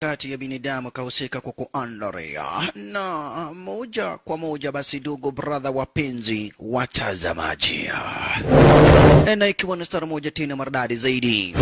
kati ya binadamu kahusika kwa kuandaria. Na moja kwa moja basi ndugu brother wapenzi watazamaji, na ikiwa ni star moja tena maridadi zaidi,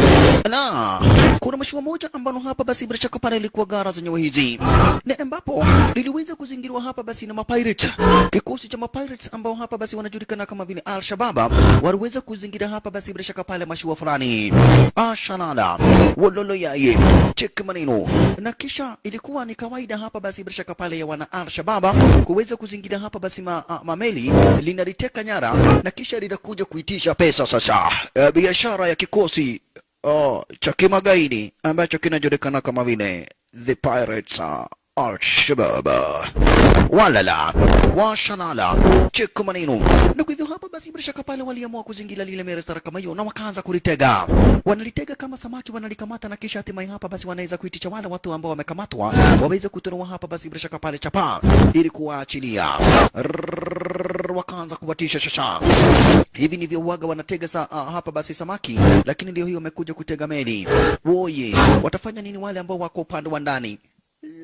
na kuna mashua moja ambalo hapa basi bila shaka pale ilikuwa gara zenyewe hizi, na ambapo liliweza kuzingirwa hapa basi na mapirates. Kikosi cha mapirates ambao hapa basi wanajulikana kama vile Al-Shabaab waliweza kuzingira hapa basi bila shaka pale mashua fulani. Ashalala wololo yaye check maneno, na kisha ilikuwa ni kawaida hapa basi bila shaka pale ya wana Al-Shabaab kuweza kuzingira hapa basi mameli linaliteka nyara, na kisha linakuja kuitisha pesa. Sasa biashara ya kikosi cha kimagaidi ambacho kinajulikana kama vile the Pirates Al-Shabaab. Walala washalala cheku maneno, na kwa hivyo hapa basi bila shaka pale waliamua kuzingira lile merestara kama hiyo, na wakaanza kulitega. Wanalitega kama samaki, wanalikamata, na kisha hatimaye hapa basi wanaweza kuitisha wale watu ambao wamekamatwa waweze kutolewa hapa basi bila shaka pale chapa ili kuwaachilia. Wakaanza kuwatisha shasha. Hivi ndivyo uaga wanatega hapa basi samaki, lakini ndio hiyo wamekuja kutega meli. Woye, watafanya nini wale ambao wako upande wa ndani?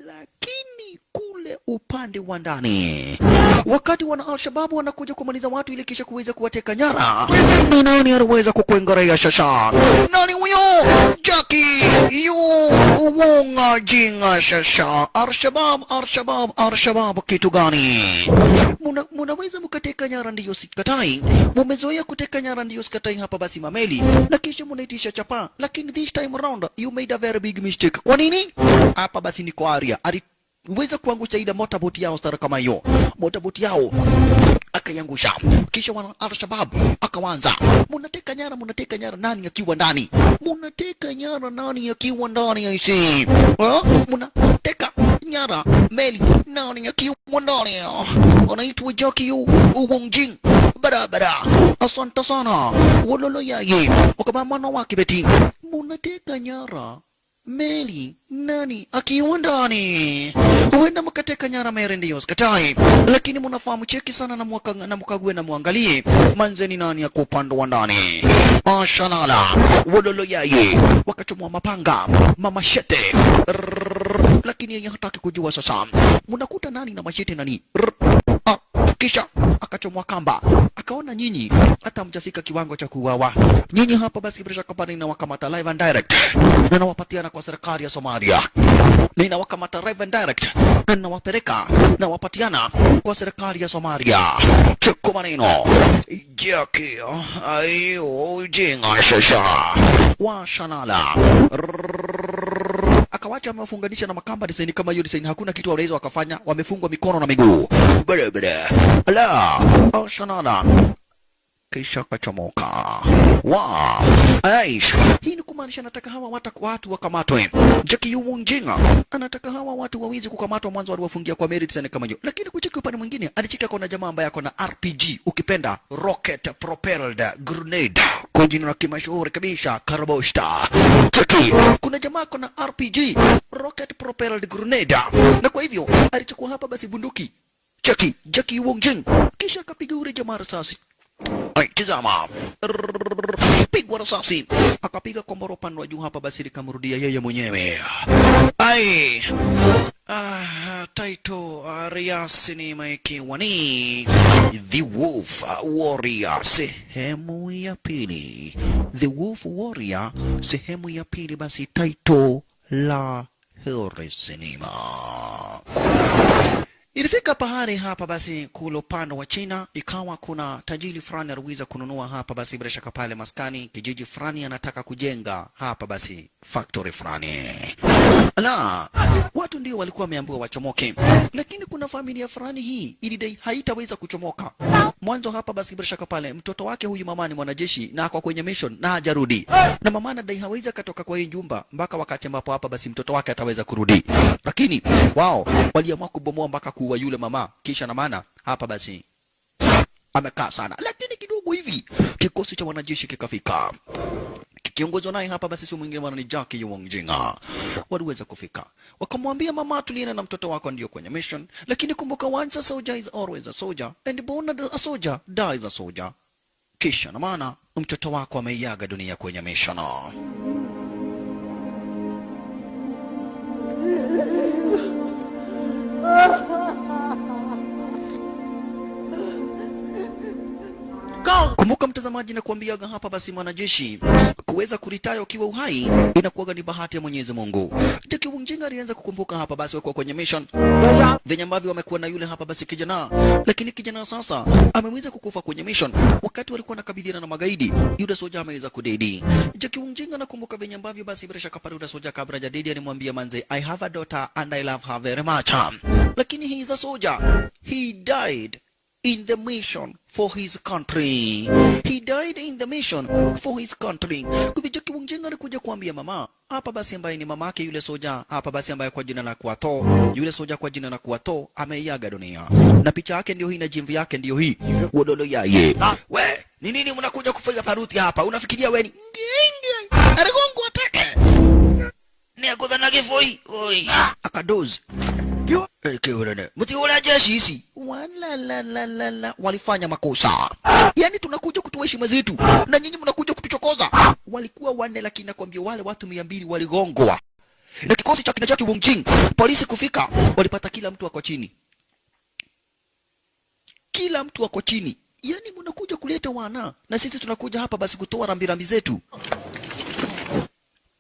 Lakini kule upande wa ndani, wakati wana Al-Shabaab wanakuja kumaliza watu ili kisha kuweza kuwateka nyara, ni nani aliweza kukuengerea shasha? Nani huyo? Jackie yu wonga jinga shasha. Al-Shabaab kitu gani? Munaweza mkateka nyara, ndiyo sikatai. Mumezoea kuteka nyara, ndiyo sikatai hapa basi mameli, na kisha munaitisha chapa. Lakini this time around you made a very big mistake. Kwa nini? Hapa basi ni kwa Aria aliweza kuangusha ile motorboat yao stara kama hiyo. Motorboat yao akayangusha, kisha wana Al-Shabaab akaanza munateka nyara, nani akiwa ndani? Munateka nyara nani akiwa ndani? Aisi munateka nyara meli nani akiwa ndani? Anaitwa Jackie Uwongjing barabara. Asante sana wololo yaye wakamana wake beti. Munateka nyara meli nani akiwa ndani? Huenda mkateka nyara meri, ndiyo sikatai, lakini munafahamu cheki sana na mkague na muangalie manzeni nani ya upande wa ndani. Mashalala wololo yaye wakachomwa mapanga mamashete, lakini yeye hataki kujua. Sasa munakuta nani na mashete nani? Kisha akachomwa kamba, akaona nyinyi hata mjafika kiwango cha kuuawa. Nyinyi hapa basi bila shaka pale na wakamata live and direct, na nawapatiana kwa serikali ya Somalia. Nina wakamata live and direct na nawapeleka na wapatiana kwa serikali ya Somalia. Cheko maneno Jackie ayo jinga shasha washalala. Akawacha wamefunganisha na makamba design kama hiyo design, hakuna kitu wanaweza wakafanya, wamefungwa mikono na miguu barabara. Ala shanana kisha kachomoka. Wow, aish, hii ni kumaanisha nataka hawa watu wakamatwe. Jackie Uwongjing anataka hawa watu waweze kukamatwa. Mwanzo waliwafungia kwa merit sana kama hiyo, lakini kucheki upande mwingine alichika kuna jamaa ambaye ako na RPG, ukipenda rocket propelled grenade kwa jina la kimashuhuri kabisa Karboshta. Jackie, kuna jamaa ako na RPG rocket propelled grenade, na kwa hivyo alichukua hapa basi bunduki Jackie Uwongjing, kisha akapiga ule jamaa risasi. Ay, tazama, pigwa risasi, akapiga kombora upande wa juu hapa basi likamrudia yeye mwenyewe. Ay, title ya sinema ikiwa ni The Wolf Warrior sehemu ya pili. The Wolf Warrior sehemu ya pili, basi title la hili sinema. Ilifika pahali hapa basi kule upande wa China, ikawa kuna tajiri fulani aliweza kununua hapa basi bila shaka pale maskani kijiji fulani, anataka kujenga hapa basi factory fulani. Ala, watu ndio walikuwa wameambiwa wachomoke, lakini kuna familia fulani hii ilidai haitaweza kuchomoka. Mwanzo hapa basi bila shaka pale mtoto wake huyu mama ni mwanajeshi na kwa kwenye mission na hajarudi, na mama anadai hawezi katoka kwa hii nyumba mpaka wakati ambapo hapa basi mtoto wake ataweza kurudi. Lakini wao waliamua kubomoa mpaka kuua yule mama, kisha na maana hapa basi amekaa sana. Lakini kidogo hivi kikosi cha wanajeshi kikafika, kiongozwa naye hapa basi si mwingine ni Jackie Uwongjing. Waliweza kufika, wakamwambia mama, tulienda na mtoto wako ndio kwenye mission, lakini kumbuka once a soldier is always a soldier and born a soldier dies a soldier. Kisha na maana mtoto wako ameiaga dunia kwenye mission. Kumbuka mtazamaji, na kuambiaga hapa basi mwanajeshi kuweza kuritaya ukiwa uhai inakuwa ni bahati ya Mwenyezi Mungu. Jackie Wunjinga alianza kukumbuka hapa basi wako kwenye mission venye ambavyo wamekuwa na yule hapa basi kijana, lakini kijana sasa ameweza kukufa kwenye mission wakati walikuwa nakabidhiana na magaidi. Yule soja ameweza kudedi. Jackie Wunjinga nakumbuka venye ambavyo basi bila shaka pale yule soja kabla ya dedi alimwambia manze, I have a daughter and I love her very much. Lakini he is a soldier. He died in the mission for his country. He died in the mission for his country. Kwa Jackie Wunjinga alikuja kuambia mama hapa basi ambaye ni mamake yule soja hapa basi ambaye kwa jina la Kuato, yule soja kwa jina la Kuato ameiaga dunia. Na picha yake ndio hii na jimvi yake ndio hii. Wodolo yaye. We, ni nini mnakuja kufanya paruti hapa? Unafikiria wewe ni ngingi? Aragongo atake. Ni akodana kifoi. Oi, akadozi. Mti ule jeshi hisi walifanya makosa. Yani tunakuja kutoa heshima zetu na nyinyi mnakuja kutuchokoza. Walikuwa wanne lakini nakwambia wale watu 200 waligongwa. Na kikosi cha kina Jackie Wunjinga polisi kufika walipata kila mtu wako chini. Kila mtu wako chini. Yani mnakuja kuleta wana na sisi tunakuja hapa basi kutoa rambirambi zetu.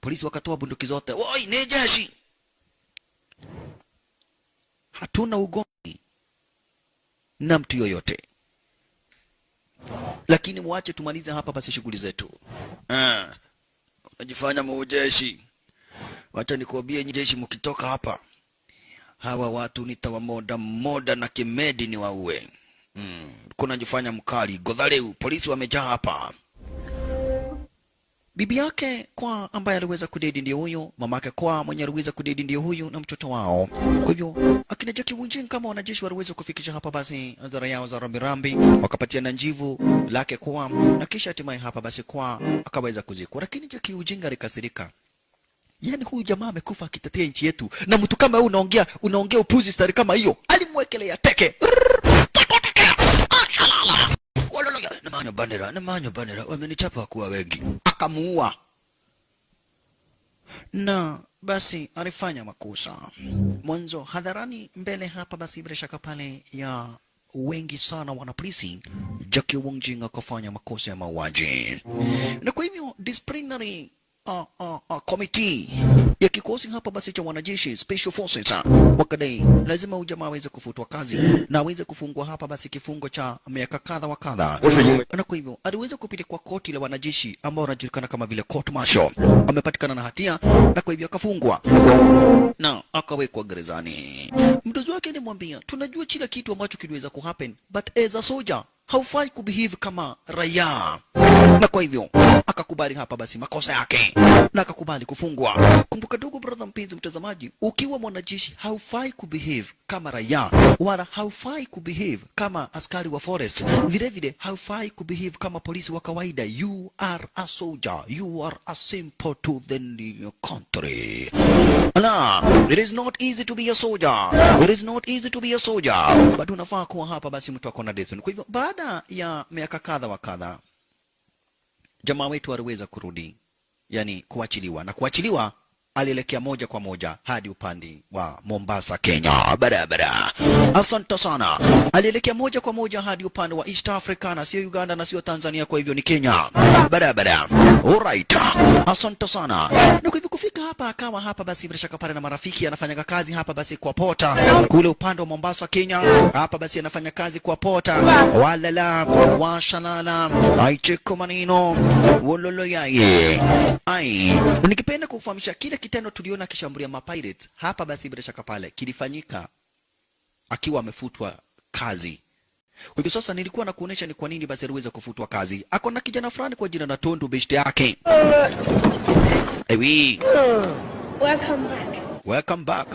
Polisi wakatoa bunduki zote. Oi, ni jeshi. Hatuna ugomvi na mtu yoyote, lakini muache tumalize hapa basi shughuli zetu. Unajifanya muujeshi. Wacha nikuambie jeshi, mkitoka hapa hawa watu nitawamoda moda na kimedi ni waue. Kuna jifanya mkali godhaleu, polisi wamejaa hapa. Bibi yake kwa ambaye aliweza kudedi ndio huyo, mamake kwa mwenye aliweza kudedi ndio huyo na mtoto wao. Kwa hivyo akina Jackie Wunjinga kama wanajeshi waliweza kufikisha hapa basi hadhara yao za rambirambi, wakapatia na njivu lake kwa, na kisha hatimaye hapa basi kwa akaweza kuzikwa. Lakini Jackie Wunjinga alikasirika. Yani huyu jamaa amekufa akitetea nchi yetu na mtu kama huyu unaongea upuzi stari kama hiyo. Alimwekelea teke. Namanyo bandera, wamenichapa kuwa wengi. Akamuua. Na basi alifanya makosa. Mwanzo hadharani mbele hapa basi bila shaka pale ya wengi sana wanapolisi, Jackie Wunjinga akafanya makosa ya mauaji. Na kwa hivyo disciplinary committee ya kikosi hapa basi cha wanajeshi special forces wakadai lazima ujamaa aweze kufutwa kazi na aweze kufungwa hapa basi kifungo cha miaka kadha wa kadha. Na kwa hivyo aliweza kupelekwa koti la wanajeshi ambao wanajulikana kama vile court martial. Amepatikana na hatia na kwa hivyo akafungwa na akawekwa gerezani. Mdozi wake alimwambia, tunajua kila kitu ambacho kiliweza kuhappen, but as a soldier haufai kubehave kama raia. Na kwa hivyo akakubali hapa basi makosa yake na akakubali kufungwa. Kumbuka ndugu brother mpenzi mtazamaji, ukiwa mwanajeshi haufai kubehave kama raia, wala haufai kubehave kama askari wa forest, vile vile haufai kubehave kama polisi wa kawaida. You are a soldier, you are a simple to the country. Ala, it is not easy to be a soldier, it is not easy to be a soldier, but unafaa kuwa hapa basi mtu akona discipline. Kwa hivyo baada ya miaka kadha wa kadha jamaa wetu aliweza kurudi, yani kuachiliwa, na kuachiliwa alielekea moja kwa moja hadi upande wa Mombasa, Kenya. Barabara. Asante sana. Alielekea moja kwa moja hadi upande wa East Africa, na sio Uganda na sio Tanzania, kwa hivyo ni Kenya. Barabara. Alright. Asante sana. Na kwa hivyo kufika hapa akawa hapa basi bila shaka pale na marafiki, anafanya kazi hapa basi kwa pota kule upande wa Mombasa, Kenya. Hapa basi anafanya kazi kwa pota. Walala, washalala, aicheko manino, wololo yaye. Ai, nikipenda kufahamisha kile kitendo tuliona kishambulia mapirates hapa basi bila shaka pale kilifanyika akiwa amefutwa kazi. Kwa hivyo sasa nilikuwa na kuonesha ni kwa nini basi aliweza kufutwa kazi. Ako na kijana fulani kwa jina la Tondu beshte yake. Ewi. Welcome back. Welcome back.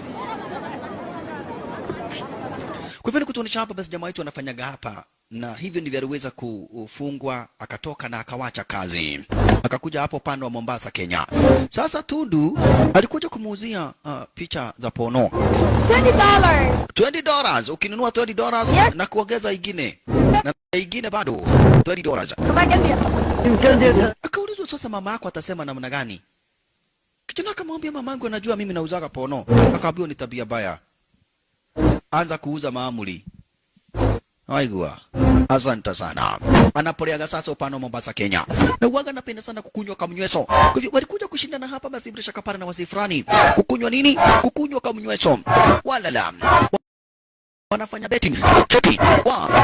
Kwa hivyo nikutuonesha hapa basi jamaa wetu anafanyaga hapa, na hivyo ndivyo aliweza kufungwa, akatoka na akawacha kazi. Akakuja hapo upande wa Mombasa, Kenya. Sasa Tundu alikuja kumuuzia picha za pono. $20. $20. Ukinunua $20 yeah, na kuongeza ingine. Na ingine bado $20. Akaulizwa sasa mama yako atasema namna gani? Kijana akamwambia mamangu anajua mimi nauzaga pono. Akaambiwa ni tabia baya. Anza kuuza maamuli. Aigua. Asante sana. anapoleaga sasa upande wa Mombasa Kenya, na uwaga anapenda sana kukunywa kamnyweso. Kwa hivyo walikuja kushindana hapa basi bila shaka pale na wasi fulani kukunywa nini, kukunywa kamnyweso. Walala wanafanya betting cheki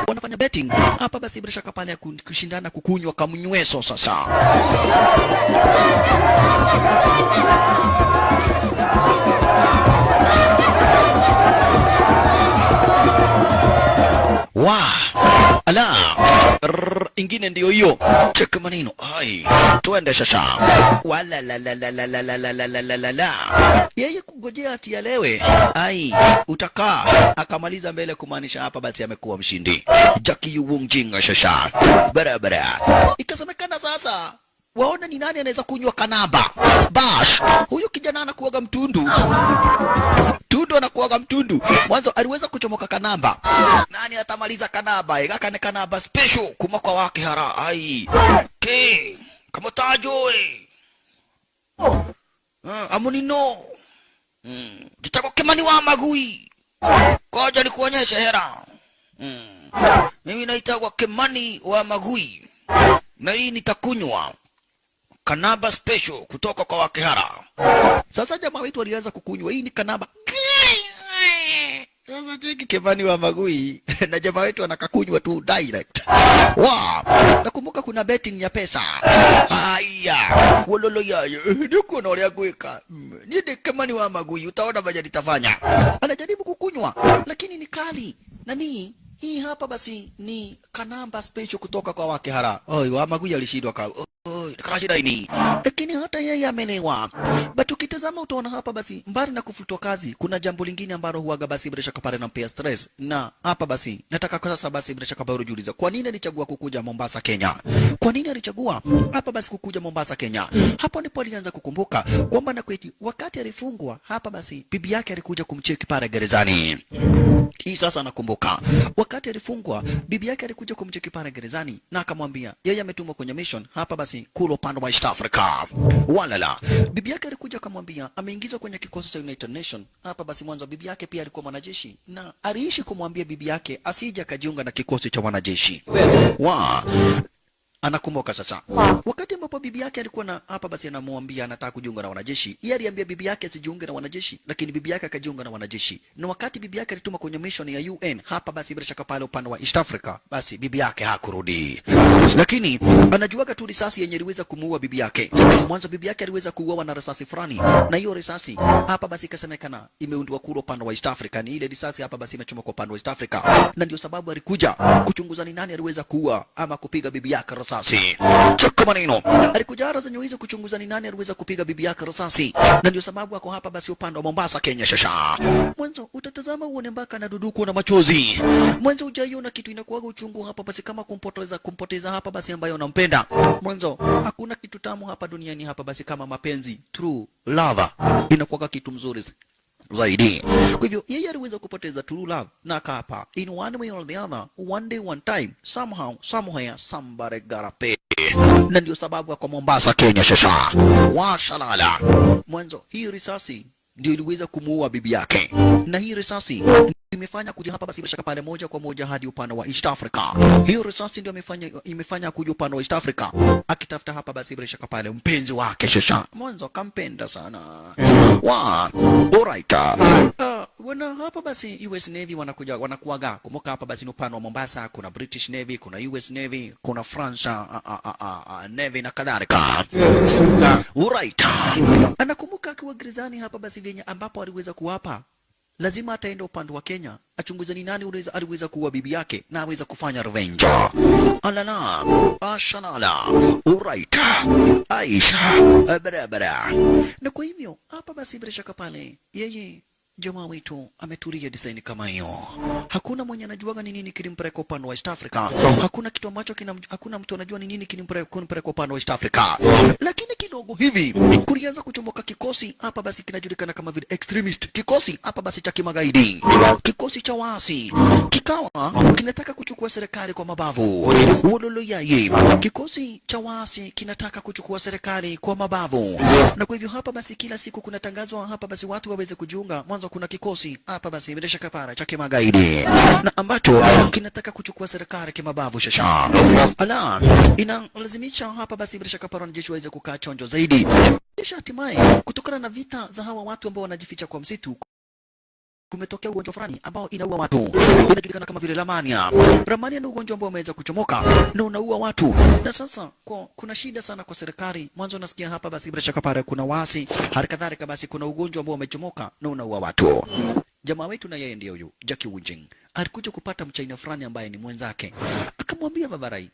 wanafanya betting hapa basi bila shaka pale kushindana kukunywa kamnyweso sasa. Ala ingine ndio hiyo cheki maneno ai twende sasa. Wala la la la la la la la la la la la yeye kungojea ati alewe ai utakaa akamaliza mbele, kumaanisha hapa basi amekuwa mshindi. Jackie Yu Wong Jing sasa barabara. Ikasemekana sasa waona ni nani anaweza kunywa kanaba. Bash huyu kijana anakuaga mtundu. Tundu anakuaga mtundu. Mwanzo aliweza kuchomoka kanaba. Nani atamaliza kanaba? Ikakane kanaba special kuma kwa wake hara. Ai. Ke. Kama tajoe. Amuni no. Jitako Kimani wa Magui. Koja ni kuonyesha hera. Mimi naitwa Kimani wa Magui. Na hii nitakunywa kanaba special kutoka kwa Wakihara. Sasa jamaa wetu alianza kukunywa. Hii ni kanaba. Sasa cheki Kimani wa Magui na jamaa wetu anakakunywa tu direct. Nakumbuka kuna betting ya pesa. Haya. Wololo yayo. Niko na ole gweka. Ni Kimani wa Magui utaona baje nitafanya. Anajaribu kukunywa lakini ni kali. Nani? Hii hapa basi ni kanamba special kutoka kwa Wakihara. Oi wa Magui alishindwa ka. Krashida ini. Lakini hata yeye amelewa. But ukitazama utaona hapa basi mbali na kufutwa kazi kuna jambo lingine ambalo huaga basi bila shaka pale nampea stress. Na hapa basi nataka kwa sasa basi bila shaka pale ujiuliza kwa nini alichagua kukuja Mombasa Kenya? Kwa nini alichagua hapa basi kukuja Mombasa Kenya? Hapo ndipo alianza kukumbuka kwamba na kweti wakati alifungwa hapa basi bibi yake alikuja kumcheki pale gerezani. Hii sasa nakumbuka. Wakati alifungwa bibi yake alikuja kumcheki pale gerezani na akamwambia yeye ametumwa kwenye mission hapa basi kule upande wa East Africa. Walala. Bibi yake alikuja akamwambia ameingizwa kwenye kikosi cha United Nation. Hapa basi mwanzo bibi yake pia alikuwa mwanajeshi na aliishi kumwambia bibi yake asije akajiunga na kikosi cha wanajeshi. Anakumbuka sasa. Wakati ambapo bibi yake alikuwa na hapa basi anamwambia anataka kujiunga na wanajeshi. Yeye aliambia bibi yake asijiunge na wanajeshi, lakini bibi yake akajiunga na wanajeshi. Na wakati bibi yake alituma kwenye mission ya UN hapa basi bila shaka pale upande wa East Africa, basi bibi yake hakurudi. Lakini anajuaga tu risasi yenye iliweza kumuua bibi yake. Mwanzo bibi yake aliweza kuuawa na risasi fulani. Na hiyo risasi hapa basi ikasemekana imeundwa kule upande wa East Africa. Ni ile risasi hapa basi imechoma kwa upande wa East Africa. Na ndio sababu alikuja kuchunguza ni nani aliweza kuua ama kupiga bibi yake risasi. Chaka maneno. Alikuja ara zenye hizo kuchunguza ni nani aliweza kupiga bibi yake risasi. Na ndio sababu ako hapa basi upande wa Mombasa Kenya shasha. Mwanzo utatazama uone mpaka na duduku na machozi. Mwanzo hujaiona kitu inakuwaga uchungu hapa basi kama kumpoteza hapa basi ambaye unampenda. Mwanzo hakuna kitu tamu hapa duniani hapa basi kama mapenzi. True love inakuwaga kitu mzuri zaidi. Kwa hivyo yeye aliweza kupoteza true love na akapa in one way or the other, one day one time, somehow somewhere somebody got pay. Na ndio sababu kwa Mombasa Kenya shasha washalala. Mwanzo hii risasi ndio iliweza kumuua bibi yake, na hii risasi imefanya kuja hapa basi bila shaka pale moja kwa moja hadi upande wa East Africa. Hiyo risasi ndio imefanya kuja upande wa East Africa akitafuta hapa basi bila shaka pale mpenzi wake shasha. Mwanzo kampenda sana. Alright. Wana hapa basi US Navy wanakuaga kumbuka hapa basi upande wa Mombasa kuna British Navy, kuna US Navy, kuna France Navy na kadhalika. Alright. Anakumbuka akiwa gerezani hapa basi venye ambapo aliweza kuwapa lazima ataenda upande wa Kenya achunguze ni nani aliweza kuua bibi yake na aweza kufanya revenge. Alala ashalala. Alright. Aisha barabara. Na kwa hivyo hapa basi bila shaka pale yeye jamaa wetu ametulia design kama hiyo. Hakuna mwenye anajuaga ni nini kilimpeleka upande wa East Africa. Hakuna kitu ambacho hakuna mtu anajua ni nini kilimpeleka upande wa East Africa. Lakini kidogo hivi kulianza kuchomoka kikosi hapa basi kinajulikana kama vile extremist. Kikosi hapa basi cha kimagaidi. Kikosi cha waasi. Kikawa kinataka kuchukua serikali kwa mabavu. Wololo yaye. Kikosi cha waasi kinataka kuchukua serikali kwa mabavu. Na kwa hivyo hapa basi kila siku kunatangazwa hapa basi watu waweze kujiunga. Mwanzo mwanzo kuna kikosi hapa basi bila shaka para cha kimagaidi na ambacho kinataka kuchukua serikali kimabavu shasha. Ala, inalazimisha hapa basi bila shaka para wanajeshi waweze kukaa chonjo zaidi. Kisha hatimaye kutokana na vita za hawa watu ambao wanajificha kwa msitu kumetokea ugonjwa fulani ambao inaua watu. Inajulikana kama vile lamania. Lamania ni ugonjwa ambao umeweza kuchomoka na unaua watu. Na sasa kuna shida sana kwa serikali. Mwanzo nasikia hapa basi bila shaka pale kuna wasi, hali kadhalika basi kuna ugonjwa ambao umechomoka na unaua watu. Jamaa wetu na yeye ndiye huyo, Jackie Wujing. Alikuja kupata mchaina fulani ambaye ni mwenzake. Akamwambia Babarai,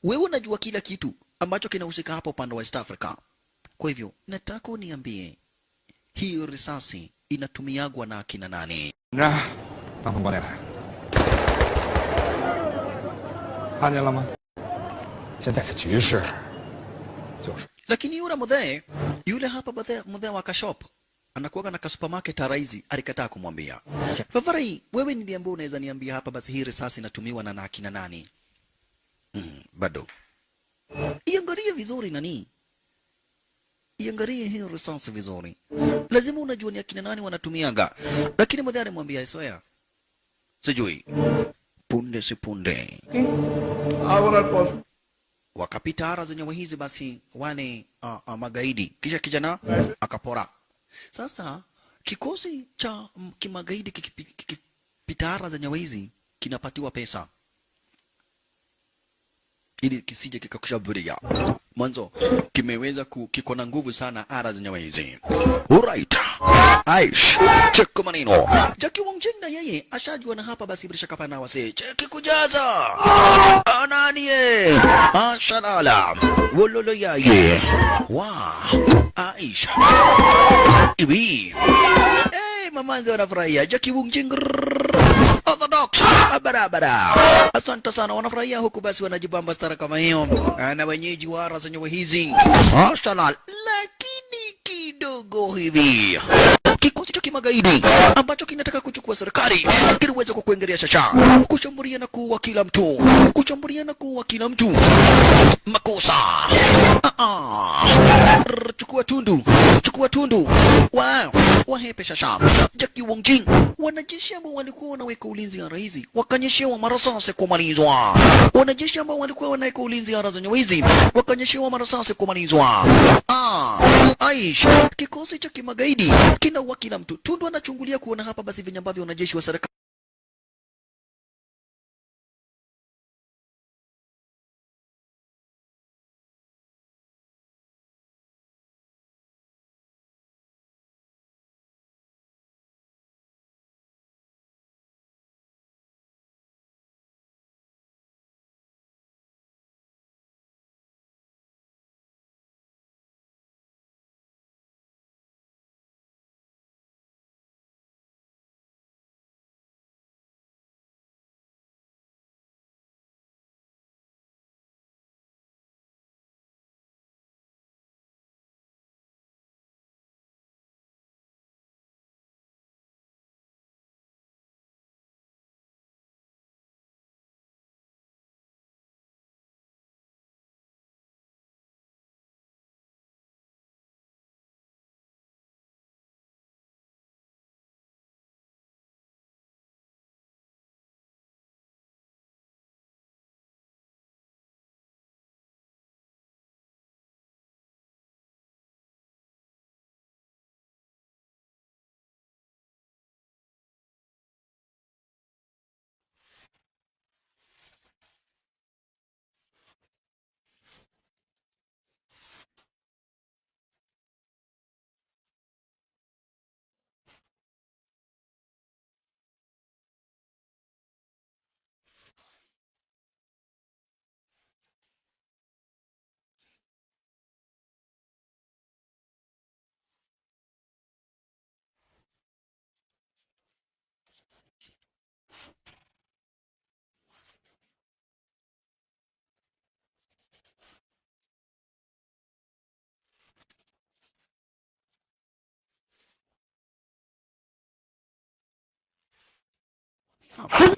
wewe unajua kila kitu ambacho kinahusika hapa upande wa West Africa. Kwa hivyo nataka uniambie hii risasi inatumiagwa na akina nani? 让红光带来，看见了吗？现在这局势就是。 Lakini yule hapa mudhee wa kashop anakuwa na kasupermarket araizi alikataa kumwambia. Babarai, wewe ndiye ambaye unaweza niambia hapa basi hii risasi inatumiwa na akina nani? Bado. Iangalie vizuri nani? Iangalie hii risasi vizuri. Lazima unajua ni akina nani wanatumiaga. Lakini mudhee alimwambia Isoya, sijui. Punde si punde. Wakapita ara zenye hizi basi wale magaidi. Kisha kijana akapora. Sasa kikosi cha kimagaidi kikipita ara zenye hizi kinapatiwa pesa ili kisije kikakushaburia. Mwanzo kimeweza kiko na nguvu sana ara zenye hizi. Alright. Aish, cheki maneno. Jackie Wujing na yeye ashajua na hapa basi bila shaka pana wase. Cheki kujaza. Ananie. Ashalala. Wololo yaye. Wa. Aish. Ibi. Mamanzi wanafurahia. Jackie Wujing Orthodox barabara. Asante sana, wanafurahia huku basi wanajibamba stara kama hiyo na wenyeji wa ara zenye hizi. Mashallah. Lakini kidogo hivi kikosi cha kimagaidi ambacho kinataka kuchukua serikali kinaweza kukuengelea shasha, kushambulia na kuua kila mtu, makosa. Chukua tundu. Wow, wahepe shasha. Jackie Wujing, wanajeshi ambao walikuwa wanaweka ulinzi ara hizi wakanyeshewa marasasi kumalizwa. Wanajeshi ambao walikuwa wanaweka ulinzi ara zenye hizi wakanyeshewa marasasi kumalizwa. Aish, kikosi cha kimagaidi kinaua kila mtu. Tundu anachungulia kuona hapa basi venye ambavyo wanajeshi wa serikali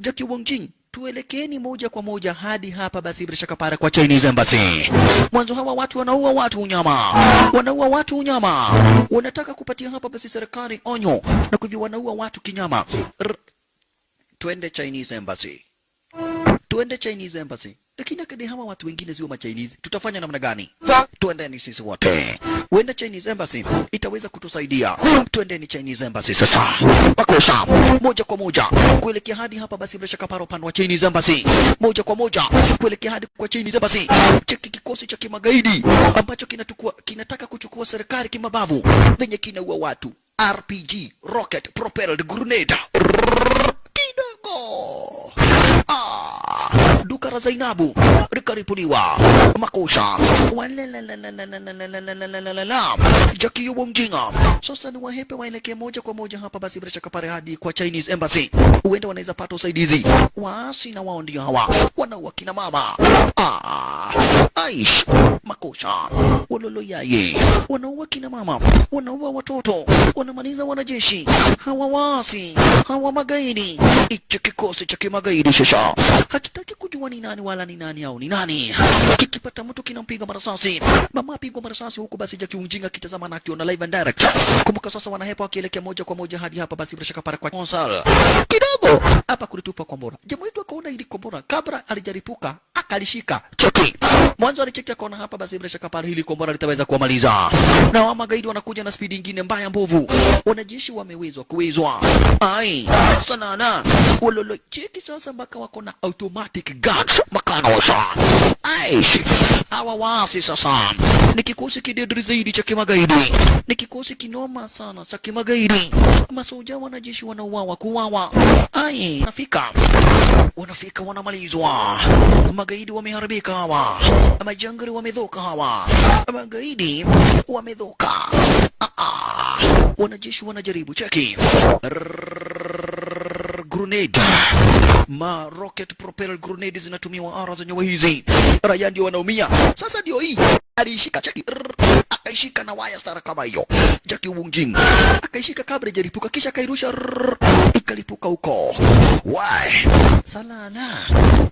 Jackie Wujing tuelekeeni moja kwa moja hadi hapa basi bila shaka para kwa Chinese Embassy. Mwanzo hawa watu wanaua watu unyama. Wanaua watu unyama. Wanataka kupatia hapa basi serikali onyo na kwa hivyo wanaua watu kinyama. Twende Chinese Embassy. Twende Chinese Embassy. Lakini akadi hawa watu wengine sio ma-Chinese. Tutafanya namna gani? Twendeni sisi wote. Wenda Chinese Embassy itaweza kutusaidia. Twendeni Chinese Embassy sasa. Makosa moja kwa moja kuelekea hadi hapa basi bila shaka para upande wa Chinese Embassy. Moja kwa moja kuelekea hadi kwa Chinese Embassy. Cheki kikosi cha kimagaidi ambacho kinataka kuchukua serikali kimabavu venye kinaua watu. RPG, rocket propelled grenade. Kidogo. Duka la Zainabu likaripuliwa. Makosa Jackie Wongjinga sasa ni wahepe waelekee moja kwa moja hapa basi bila shaka pale hadi kwa Chinese Embassy. Huenda wanaweza pata usaidizi. Waasi na wao ndio hawa wanaua kina mama. Aish makosa walolo yaye wanaua kina mama, wanaua watoto, wanamaliza wanajeshi. Hawa waasi, hawa magaidi. Icho kikosi cha kimagaidi sasa hakitaki kujua ni nani wala ni nani au ni nani. Kikipata mtu kinampiga marasasi. Mama apigwa marasasi huko basi Jackie Wongjinga kitazama na akiona live and direct. Kumbuka sasa wanahepa wakielekea moja kwa moja hadi hapa basi bila shaka para kwa Konsal. Kidogo hapa kulitupa kombora. Jamaa wetu akaona ili kombora kabla alijaripuka akalishika. Cheki. Mwanzo alicheki akaona hapa basi bila shaka para hili kombora litaweza kuwamaliza. Na wa magaidi wanakuja na speed nyingine mbaya mbovu. Wanajeshi wamewezwa kuwezwa. Ai, sana walolo cheki sasa mpaka wako na automatic guns makanosha. Aish hawa waasi sasa ni kikosi kidedri zaidi cha kimagaidi, ni kikosi kinoma sana cha kimagaidi. Masoja wanajeshi wanauawa kuuawa. Ai wanafika wanamalizwa. Magaidi wameharibika hawa, majangari wamedhoka hawa, magaidi wamedhoka. Wanajeshi wanajaribu cheki grenade ma rocket propelled grenade zinatumiwa ara zenyewe hizi. Raia ndio wanaumia. Sasa ndio hii alishika cheki akaishika na waya stara kama hiyo. Jackie Wongjinga akaishika kabla jaripuka kisha kairusha ikalipuka huko. Why? Salana.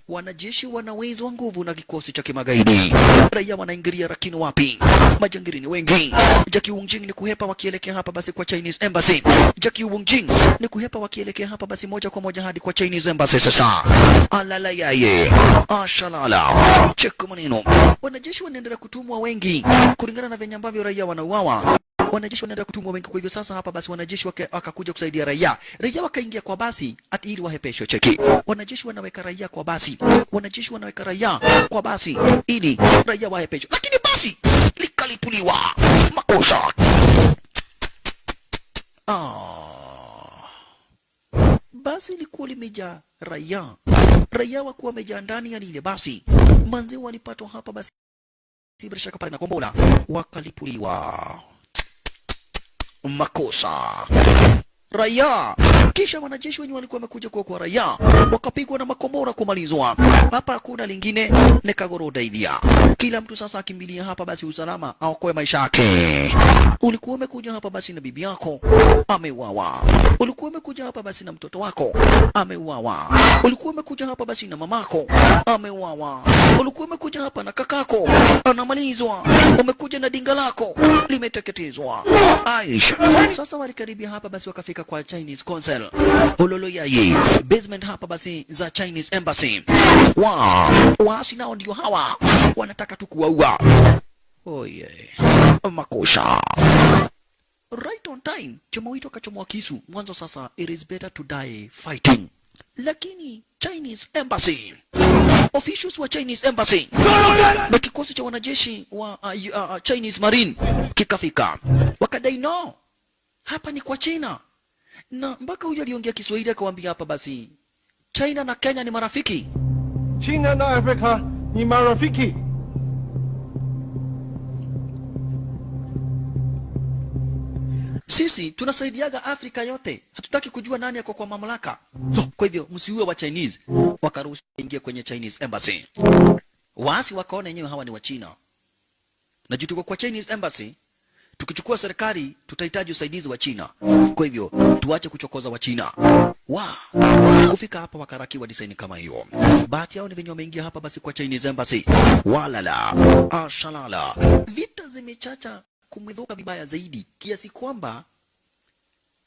Wanajeshi wanawezwa nguvu na kikosi cha kimagaidi. Raia wanaingilia lakini wapi? Majangili ni wengi. Jackie Wongjinga ni kuhepa wakielekea hapa basi kwa Chinese Embassy. Jackie Wongjinga ni kuhepa wakielekea hapa basi moja kwa moja hadi kwa Chinese Embassy sasa. Alala yaye. Ashalala. Cheki maneno. Wanajeshi wanaendelea kutumwa wengi kulingana na venye ambavyo raia wanauawa. Wanajeshi wanaendelea kutumwa wengi, kwa hivyo sasa hapa basi wanajeshi wakakuja kusaidia raia. Raia wakaingia kwa basi ati ili wahepeshwe cheki. Wanajeshi wanaweka raia kwa basi. Wanajeshi wanaweka raia kwa basi ili raia wahepeshwe. Lakini basi likalipuliwa. Makosa. Basi likuwa limejaa raia. Raia wakuwa wamejaa ndani ya lile basi. Manze walipatwa hapa basi bila shaka pale na kombola wakalipuliwa. Makosa. Raia. Kisha wanajeshi wenyewe walikuwa wamekuja kwa raia wakapigwa na makombora kumalizwa. Hapa hakuna lingine ni kagorodaidhia. Kila mtu sasa akimbilia hapa basi usalama aokoe maisha yake. Ulikuwa umekuja hapa basi na bibi yako ameuawa. Ulikuwa umekuja hapa basi na mtoto wako ameuawa. Ulikuwa umekuja hapa basi na mamako ameuawa. Ulikuwa umekuja hapa na kakako anamalizwa. Umekuja na dinga lako limeteketezwa. Aisha. Sasa walikaribia hapa basi wakafika kwa Chinese Consul. Ololo yaye. Basement hapa basi za Chinese Embassy. Waasi nao ndio hawa. Wanataka tu kuwaua. Oh yeah. Makosa. Right on time. Chama wito akachomoa kisu. Mwanzo sasa it is better to die fighting. Lakini Chinese Embassy. Officials wa Chinese Embassy. Na kikosi cha wanajeshi wa Chinese Marine kikafika. Wakadai no. Hapa ni kwa China. Na mpaka huyo aliongea Kiswahili akawaambia hapa basi China na Kenya ni marafiki. China na Afrika ni marafiki. Sisi tunasaidiaga Afrika yote. Hatutaki kujua nani yako kwa mamlaka. So, kwa hivyo msiue wa Chinese. Wakaruhusu ingia kwenye Chinese Embassy. Waasi wakaona wenyewe hawa ni wa China. Na juu tuko kwa Chinese Embassy, tukichukua serikali tutahitaji usaidizi wa China. Kwa hivyo tuache kuchokoza wa China. Kufika hapa wakarakiwa design kama hiyo. Bahati yao ni venye wameingia hapa basi kwa Chinese embassy. Walala, ashalala. Vita zimechacha kumwidhuka vibaya zaidi kiasi kwamba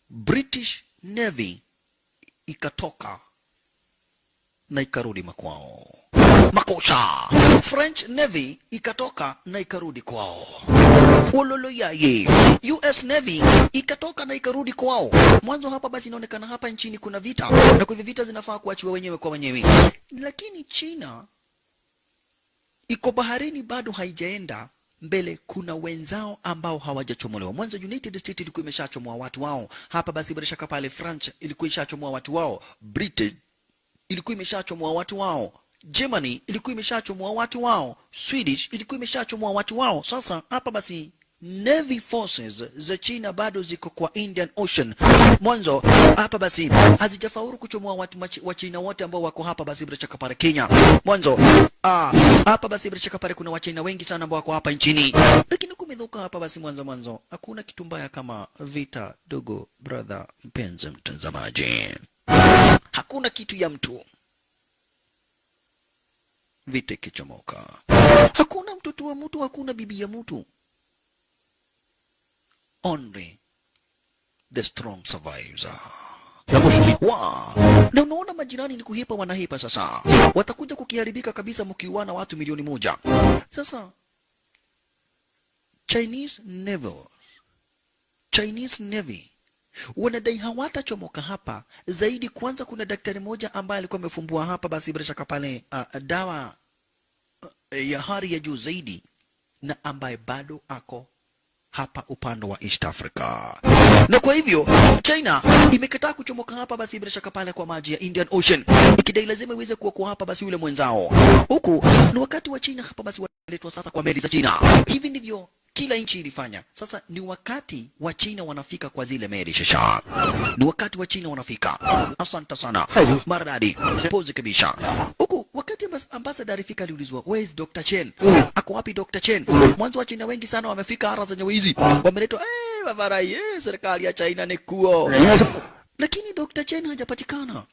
British Navy ikatoka na ikarudi makwao. Makosa. French Navy ikatoka na ikarudi kwao. Ulolo yaye. US Navy ikatoka na ikarudi kwao. Mwanzo hapa basi inaonekana hapa nchini kuna vita, na kwa hivyo vita zinafaa kuachiwa wenyewe kwa wenyewe. Lakini China iko baharini bado haijaenda mbele, kuna wenzao ambao hawajachomolewa. Mwanzo United States ilikuwa imeshachomoa watu wao. Hapa basi bila shaka pale France ilikuwa imeshachomoa watu wao. Britain ilikuwa imeshachomoa watu wao. Germany ilikuwa imeshachomoa watu wao. Swedish ilikuwa imeshachomoa watu wao. Sasa hapa basi Navy forces za China bado ziko kwa Indian Ocean. Mwanzo hapa basi hazijafaulu kuchomoa watu wa China wote ambao wako hapa basi bila shaka pale Kenya. Mwanzo hapa basi bila shaka pale kuna wa China wengi sana ambao wako hapa nchini. Lakini kumedhuka hapa basi mwanzo hakuna kitu mbaya kama vita dogo, brother mpenzi mtazamaji. Hakuna kitu ya mtu vita kichomoka. Hakuna mtoto wa mtu, hakuna bibi ya mtu. Only the strong survives. Na unaona majirani ni kuhepa, wanahepa sasa. Watakuja kukiharibika kabisa mkiuana watu milioni 1. Sasa Chinese Navy wanadai hawatachomoka hapa zaidi. Kwanza kuna daktari mmoja ambaye alikuwa amefumbua hapa basi bila shaka pale dawa ya hali ya juu zaidi, na ambaye bado ako hapa upande wa East Africa. Na kwa hivyo China imekataa kuchomoka hapa basi bila shaka pale kwa maji ya Indian Ocean, ikidai lazima iweze kuwa hapa basi yule mwenzao. Huku ni wakati wa China hapa basi waletwa sasa kwa meli za China. Hivi ndivyo kila nchi ilifanya. Sasa ni wakati wa China wanafika kwa zile meli shasha. Ni wakati wa China wanafika. Asante sana. Maradadi. Pose kabisa. Huku wakati ambassador alifika aliulizwa, "Where is Dr. Chen?" Ako wapi Dr. Chen? Mwanzo wa China wengi sana wamefika ara zenye hizi. Wameletwa babarai, serikali ya China ni kuo. Lakini Dr. Chen hajapatikana.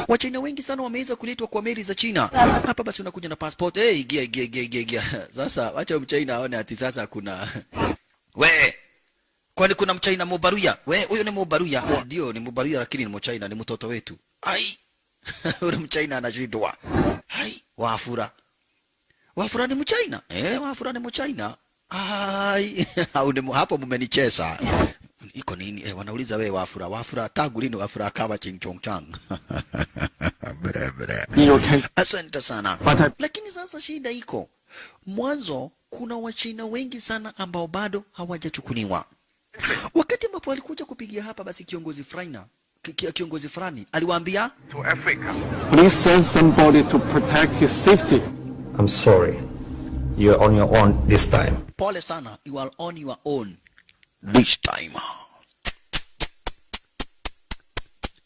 Wachina wengi sana wameweza kuletwa kwa meli za China. Hapa basi unakuja na passport. Gia. Sasa wacha mchina aone ati sasa kuna kwani kuna mchina Mubaruya? Huyo ni Mubaruya. Ndio ni Mubaruya, lakini ni mchina, ni mtoto wetu. Ule mchina anashindwa. Wafura ni mchina? Wafura ni mchina. Hapo mmenicheza. Iko nini? Wanauliza wewe Wafura tangu lini Wafura akawa Chingchongchang? Asante sana. Lakini sasa shida iko. Mwanzo kuna Wachina wengi sana ambao bado hawajachukuliwa. Wakati ambapo alikuja kupigia hapa basi kiongozi fulani aliwaambia, To Africa. Please send somebody to protect his safety. I'm sorry. You are on your own this time. Pole sana, you are on your own this time.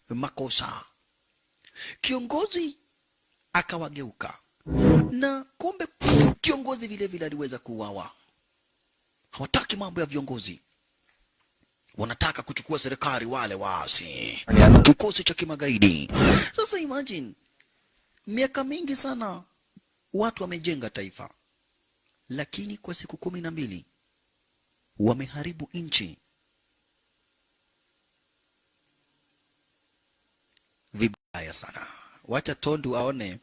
Makosa. Kiongozi akawageuka, na kumbe kiongozi vile aliweza kuuawa. Hawataki mambo ya viongozi, wanataka kuchukua serikali wale waasi, kikosi cha kimagaidi. Sasa imagine, miaka mingi sana watu wamejenga taifa, lakini kwa siku 12 wameharibu nchi vibaya sana. Wacha Tundu aone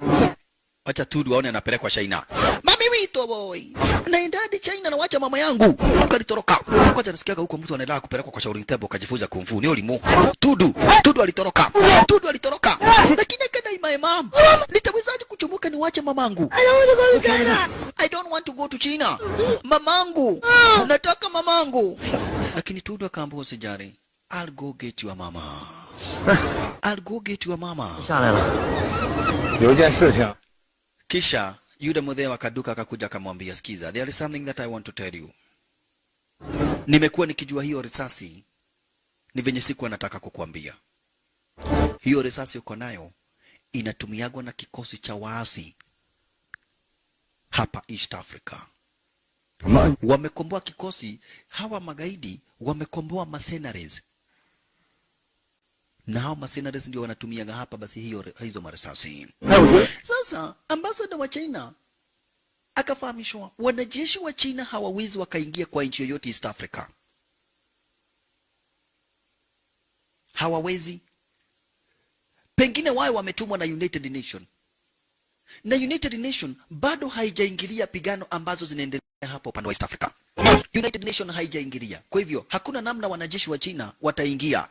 anapelekwa China. Mami wito boy, naendadi China na wacha mama yangu kalitoroka. Kwanza nasikia huko mtu anaenda kupelekwa kwa Shaolin Temple kajifunza kung fu. Ni olimu. Tundu alitoroka. Lakini akadai my mom, nitawezaje kuchomoka niwache mamangu? I don't want to go to China. Mamangu, nataka mamangu. Lakini Tundu akaambia usijali, I'll go get your mama. Kisha yule mzee akaduka akakuja akamwambia, sikiza, there is something that I want to tell you. Nimekuwa nikijua hiyo risasi ni venye siku anataka kukuambia. Hiyo risasi uko nayo inatumiagwa na kikosi cha waasi hapa East Africa. Wamekomboa kikosi, hawa magaidi wamekomboa mercenaries. Na hao mercenaries ndio wanatumia hapa basi hizo marisasi. Sasa ambassador wa China akafahamishwa wanajeshi wa China hawawezi wakaingia kwa nchi yoyote East Africa. Hawawezi. Pengine wao wametumwa na United Nation. Na United Nation bado haijaingilia pigano ambazo zinaendelea hapo upande wa East Africa. United Nation haijaingilia. Kwa hivyo hakuna namna wanajeshi wa China wataingia.